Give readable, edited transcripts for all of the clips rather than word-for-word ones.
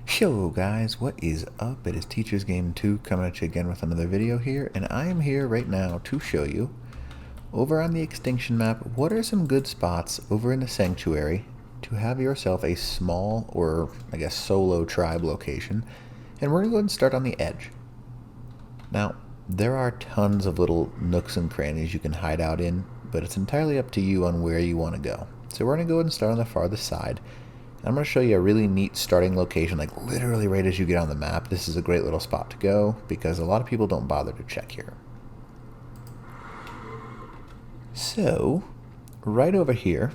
Yo guys, what is up? It is Teacher's Game 2 coming at you again with another video here, and I am here right now to show you, over on the Extinction map, what are some good spots over in the Sanctuary to have yourself a small, or I guess solo tribe location, and we're going to go ahead and start on the edge. Now, there are tons of little nooks and crannies you can hide out in, but it's entirely up to you on where you want to go. So we're going to go ahead and start on the farthest side. I'm going to show you a really neat starting location, like literally right as you get on the map. This is a great little spot to go because a lot of people don't bother to check here. So, right over here,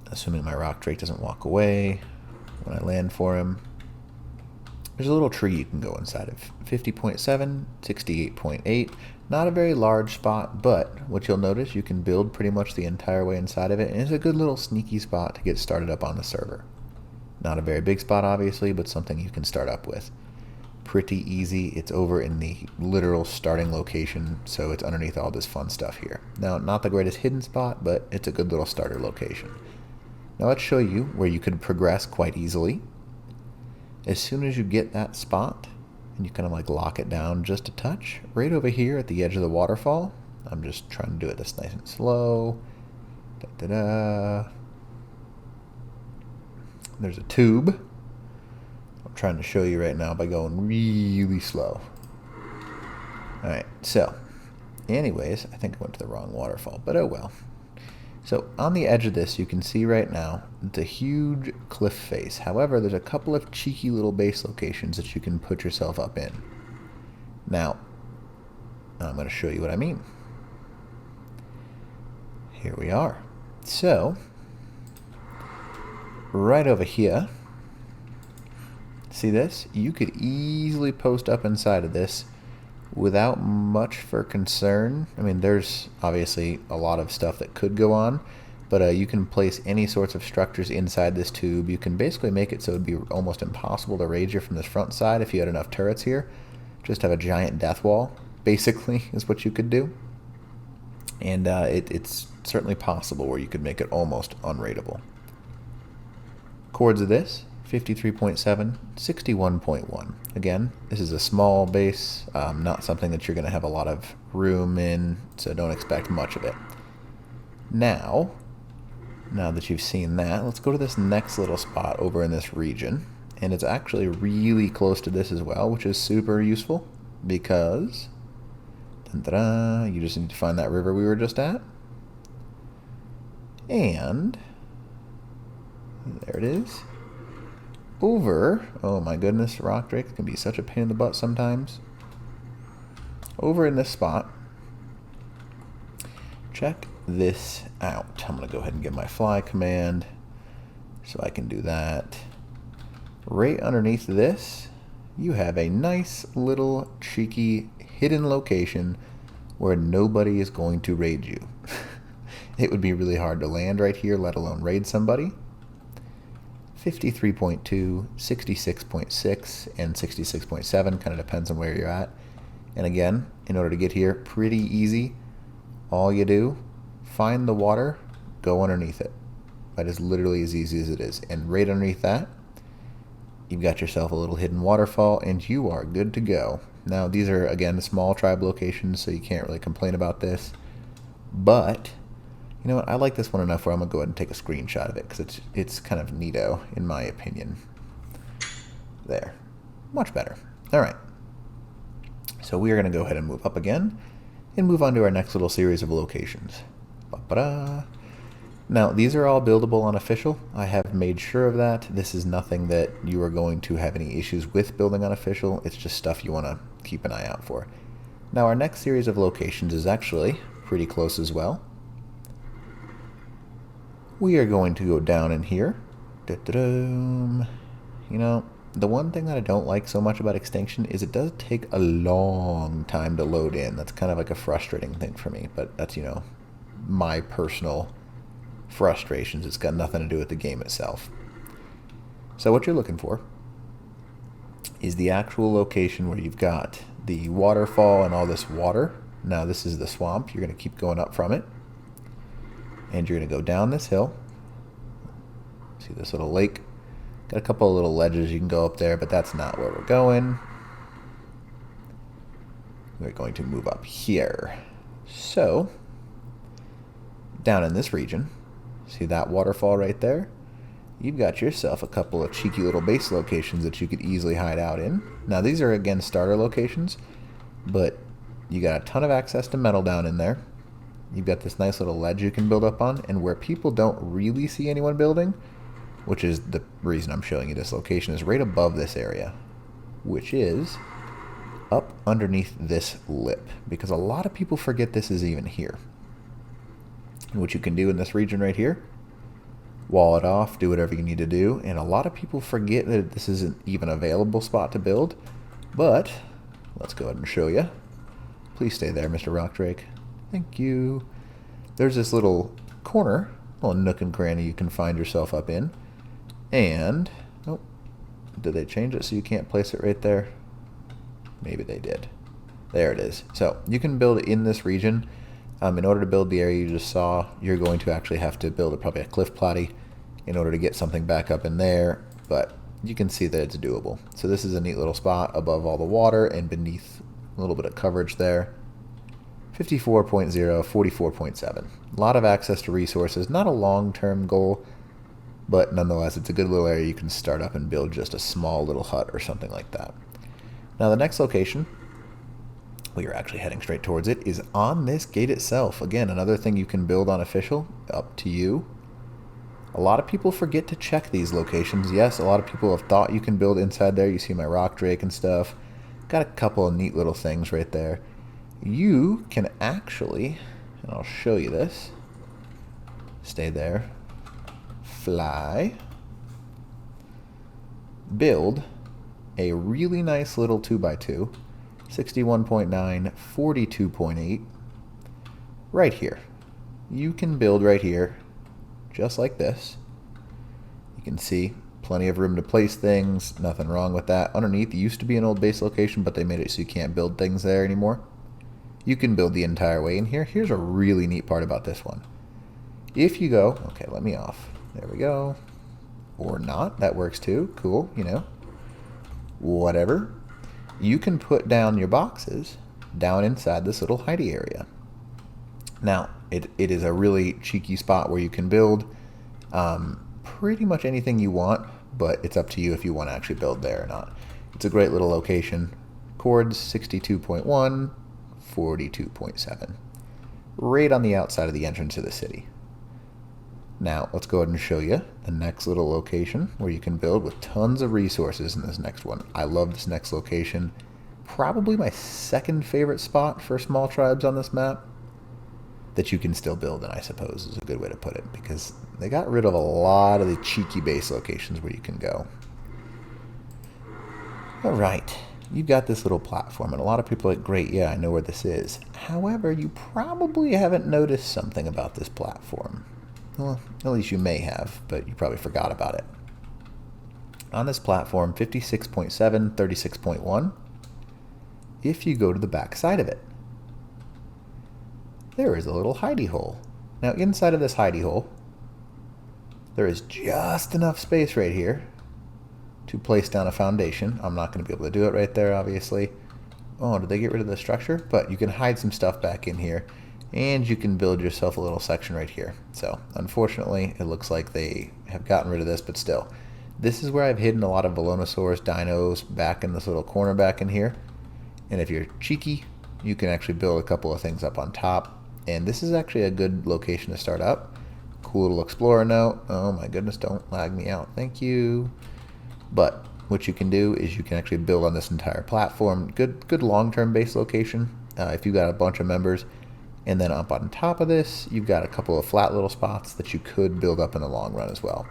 assuming my rock drake doesn't walk away when I land for him, there's a little tree you can go inside of. 50.7, 68.8. Not a very large spot, but what you'll notice, you can build pretty much the entire way inside of it, and it's a good little sneaky spot to get started up on the server. Not a very big spot, obviously, but something you can start up with. Pretty easy. It's over in the literal starting location, so it's underneath all this fun stuff here. Now, not the greatest hidden spot, but it's a good little starter location. Now let's show you where you could progress quite easily. As soon as you get that spot, and you kind of like lock it down just a touch, right over here at the edge of the waterfall, I'm just trying to do it this nice and slow. Da-da-da. There's a tube. I'm trying to show you right now by going really slow. Alright, so, anyways, I think I went to the wrong waterfall, but oh well. So, on the edge of this, you can see right now, it's a huge cliff face. However, there's a couple of cheeky little base locations that you can put yourself up in. Now, I'm going to show you what I mean. Here we are. So, right over here, see this? You could easily post up inside of this without much for concern. I mean, there's obviously a lot of stuff that could go on, but you can place any sorts of structures inside this tube. You can basically make it so it'd be almost impossible to raid you from this front side if you had enough turrets here. Just have a giant death wall, basically, is what you could do. And it's certainly possible where you could make it almost unraidable. Chords of this, 53.7, 61.1. Again, this is a small base, not something that you're going to have a lot of room in, so don't expect much of it. Now that you've seen that, let's go to this next little spot over in this region. And it's actually really close to this as well, which is super useful because you just need to find that river we were just at. And there it is. Over, oh my goodness, rock drakes can be such a pain in the butt sometimes. Over in this spot, check this out. I'm going to go ahead and get my fly command so I can do that. Right underneath this, you have a nice little cheeky hidden location where nobody is going to raid you. It would be really hard to land right here, let alone raid somebody. 53.2, 66.6, and 66.7, kind of depends on where you're at. And again, in order to get here, pretty easy. All you do, find the water, go underneath it. That is literally as easy as it is. And right underneath that, you've got yourself a little hidden waterfall, and you are good to go. Now, these are, again, small tribe locations, so you can't really complain about this. But you know what? I like this one enough where I'm going to go ahead and take a screenshot of it because it's kind of neato, in my opinion. There. Much better. All right. So we are going to go ahead and move up again and move on to our next little series of locations. Ba-ba-da. Now, these are all buildable on official. I have made sure of that. This is nothing that you are going to have any issues with building on official. It's just stuff you want to keep an eye out for. Now, our next series of locations is actually pretty close as well. We are going to go down in here. You know, the one thing that I don't like so much about Extinction is it does take a long time to load in. That's kind of like a frustrating thing for me, but that's, you know, my personal frustrations. It's got nothing to do with the game itself. So what you're looking for is the actual location where you've got the waterfall and all this water. Now this is the swamp. You're going to keep going up from it. And you're going to go down this hill. See this little lake Got a couple of little ledges you can go up there, but that's not where we're going. We're going to move up here. So, down in this region, see that waterfall right there? You've got yourself a couple of cheeky little base locations that you could easily hide out in. Now, these are, again, starter locations, but you got a ton of access to metal down in there. You've got this nice little ledge you can build up on, and where people don't really see anyone building, which is the reason I'm showing you this location, is right above this area, which is up underneath this lip, because a lot of people forget this is even here. And what you can do in this region right here, wall it off, do whatever you need to do, and a lot of people forget that this isn't even a available spot to build, but let's go ahead and show you. Please stay there, Mr. Rockdrake. Thank you. There's this little corner, little nook and cranny you can find yourself up in, and, oh, did they change it so you can't place it right there? Maybe they did. There it is. So you can build in this region. In order to build the area you just saw, you're going to actually have to build probably a cliff platy in order to get something back up in there, but you can see that it's doable. So this is a neat little spot above all the water and beneath a little bit of coverage there. 54.0, 44.7. A lot of access to resources. Not a long-term goal, but nonetheless, it's a good little area you can start up and build just a small little hut or something like that. Now the next location, we are actually heading straight towards it, is on this gate itself. Again, another thing you can build on official, up to you. A lot of people forget to check these locations. Yes, a lot of people have thought you can build inside there. You see my rock drake and stuff. Got a couple of neat little things right there. You can actually, and I'll show you this, stay there, fly, build a really nice little 2x2, 61.9, 42.8, right here. You can build right here, just like this. You can see plenty of room to place things, nothing wrong with that. Underneath, it used to be an old base location, but they made it so you can't build things there anymore. You can build the entire way in here. Here's a really neat part about this one. If you go, okay, let me off. There we go. Or not, that works too. Cool, you know. Whatever. You can put down your boxes down inside this little hidey area. Now, it is a really cheeky spot where you can build pretty much anything you want, but it's up to you if you want to actually build there or not. It's a great little location. Chords 62.1, 42.7. Right on the outside of the entrance of the city. Now, let's go ahead and show you the next little location where you can build with tons of resources in this next one. I love this next location. Probably my second favorite spot for small tribes on this map that you can still build in, I suppose, is a good way to put it, because they got rid of a lot of the cheeky base locations where you can go. All right, you've got this little platform, and a lot of people are like, great, yeah, I know where this is. However, you probably haven't noticed something about this platform. Well, at least you may have, but you probably forgot about it. On this platform, 56.7, 36.1, if you go to the back side of it, there is a little hidey hole. Now, inside of this hidey hole, there is just enough space right here to place down a foundation. I'm not going to be able to do it right there, obviously. Oh, did they get rid of the structure? But you can hide some stuff back in here, and you can build yourself a little section right here. So, unfortunately, it looks like they have gotten rid of this, but still. This is where I've hidden a lot of Velonosaurus dinos back in this little corner back in here. And if you're cheeky, you can actually build a couple of things up on top. And this is actually a good location to start up. Cool little explorer note. Oh my goodness, don't lag me out. Thank you. But what you can do is you can actually build on this entire platform. Good long-term base location if you've got a bunch of members. And then up on top of this, you've got a couple of flat little spots that you could build up in the long run as well.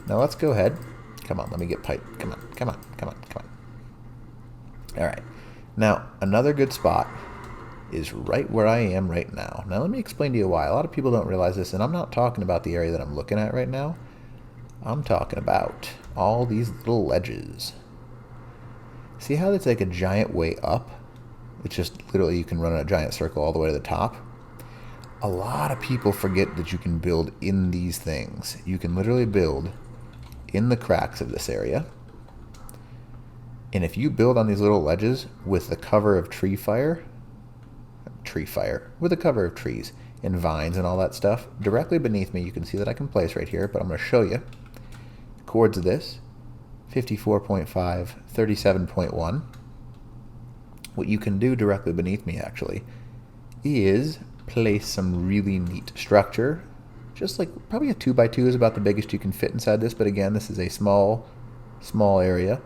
Now let's go ahead. Come on, let me get pipe. Come on, come on, come on, come on. All right. Now, another good spot is right where I am right now. Now, let me explain to you why. A lot of people don't realize this, and I'm not talking about the area that I'm looking at right now. I'm talking about all these little ledges. See how it's like a giant way up? It's just literally you can run in a giant circle all the way to the top. A lot of people forget that you can build in these things. You can literally build in the cracks of this area. And if you build on these little ledges with the cover of with the cover of trees and vines and all that stuff, directly beneath me, you can see that I can place right here, but I'm going to show you. Chords of this, 54.5, 37.1. What you can do directly beneath me, actually, is place some really neat structure. Just like probably a 2x2 is about the biggest you can fit inside this, but again, this is a small area,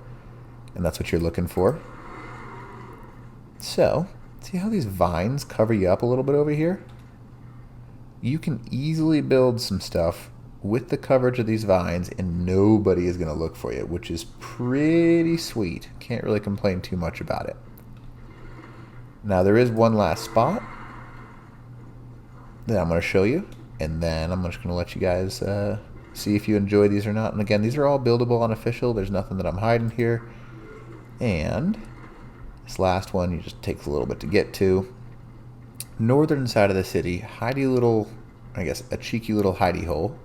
and that's what you're looking for. So, see how these vines cover you up a little bit over here? You can easily build some stuff with the coverage of these vines, and nobody is going to look for you, which is pretty sweet. Can't really complain too much about it. Now, there is one last spot that I'm going to show you, and then I'm just going to let you guys see if you enjoy these or not. And again, these are all buildable on official. There's nothing that I'm hiding here. And this last one, you just takes a little bit to get to. Northern side of the city, hidey little, I guess, a cheeky little hidey hole.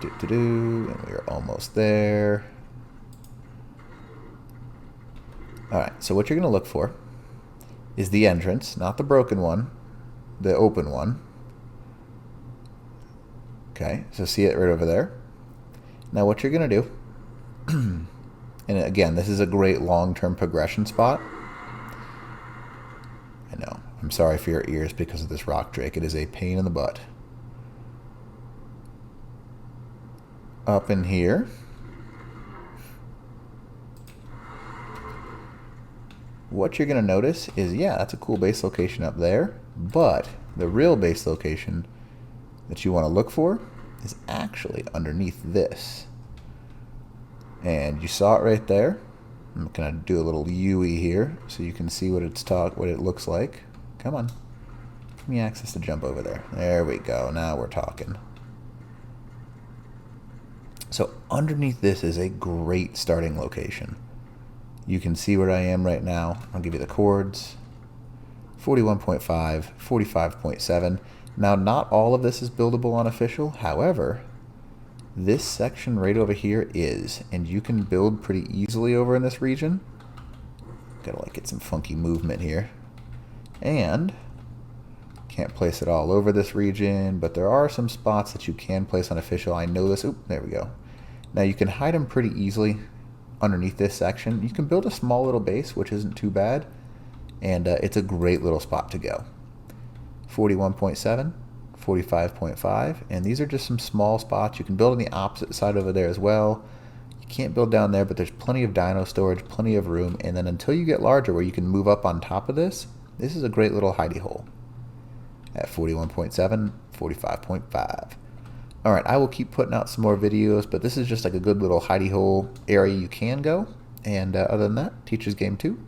And we're almost there. Alright, so what you're going to look for is the entrance, not the broken one, the open one. Okay, so see it right over there. Now what you're going to do, and again, this is a great long-term progression spot. I know, I'm sorry for your ears because of this rock drake. It is a pain in the butt. Up in here, what you're going to notice is, yeah, that's a cool base location up there, but the real base location that you want to look for is actually underneath this. And you saw it right there. I'm going to do a little UE here so you can see what it looks like. Come on. Give me access to jump over there. There we go. Now we're talking. So underneath this is a great starting location. You can see where I am right now. I'll give you the chords. 41.5, 45.7. Now, not all of this is buildable on official. However, this section right over here is, and you can build pretty easily over in this region. Gotta get some funky movement here. And can't place it all over this region, but there are some spots that you can place on official. I know this. Oop, there we go. Now you can hide them pretty easily underneath this section. You can build a small little base, which isn't too bad, and it's a great little spot to go. 41.7, 45.5, and these are just some small spots. You can build on the opposite side over there as well. You can't build down there, but there's plenty of dino storage, plenty of room, and then until you get larger where you can move up on top of this, this is a great little hidey hole at 41.7, 45.5. Alright, I will keep putting out some more videos, but this is just like a good little hidey hole area you can go. And other than that, Teacher's Game 2